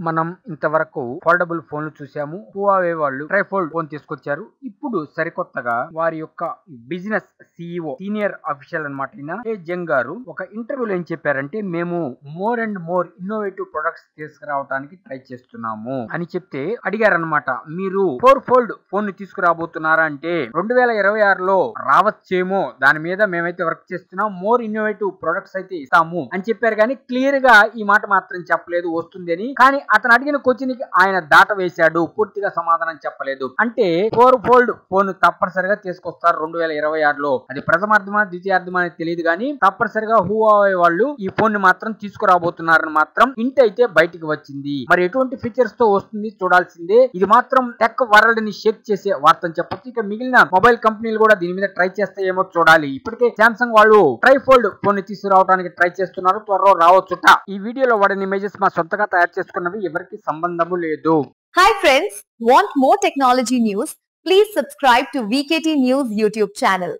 మనం ఇంతవరకు ఫోల్డబుల్ ఫోన్లు చూసాము. హువావే వాళ్ళు ట్రైఫోల్డ్ ఫోన్ తీసుకొచ్చారు. ఇప్పుడు సరికొత్తగా వారి యొక్క బిజినెస్ CEO సీనియర్ అఫీషియల్ అన్నమాట ఈయన ఏ జంగ్ గారు ఒక ఇంటర్వ్యూలో ఏం చెప్పారంటే, మేము more and more innovative products తీసుకురావడానికి ట్రై చేస్తున్నాము అని చెప్తే అడిగారనమాట, మీరు 4 ఫోల్డ్ ఫోన్ ని తీసుకురాబోతున్నారా అంటే 2026లో రావచ్చేమో, దాని మీద మేమైతే వర్క్ చేస్తున్నాం, మోర్ ఇన్నోవేటివ్ ప్రొడక్ట్స్ అయితే ఇస్తాము అని చెప్పారు. కానీ క్లియర్ గా ఈ మాట మాత్రం చెప్పలేదు వస్తుంది అని. కానీ అతను అడిగిన క్వశ్చన్ కి ఆయన దాట వేశాడు, పూర్తిగా సమాధానం చెప్పలేదు. అంటే 4 ఫోల్డ్ ఫోన్ తప్పనిసరిగా తీసుకొస్తారు 2026లో. అది ప్రథమార్థమా ద్వితీయార్థమా అనేది తెలియదు, కానీ తప్పనిసరిగా హువావే వాళ్ళు ఈ ఫోన్ ని మాత్రం తీసుకురాబోతున్నారని మాత్రం ఇంటి అయితే బయటికి వచ్చింది. మరి ఎటువంటి ఫీచర్స్ తో వస్తుంది చూడాల్సిందే. ఇది మాత్రం టెక్ వరల్డ్ ని షేక్ చేసే వార్త అని చెప్పొచ్చు. ఇక మిగిలిన మొబైల్ కంపెనీలు కూడా దీని మీద ట్రై చేస్తాయేమో చూడాలి. ఇప్పటికే శాంసంగ్ వాళ్ళు ట్రైఫోల్డ్ ఫోన్ ని తీసుకురావడానికి ట్రై చేస్తున్నారు, త్వరలో రావచ్చుట. ఈ వీడియోలో వాడిన ఇమేజెస్ మా సొంతగా తయారు చేసుకున్నవి, ఎవరికి సంబంధము లేదు. Hi friends, want more technology news? Please subscribe to VKT News YouTube channel.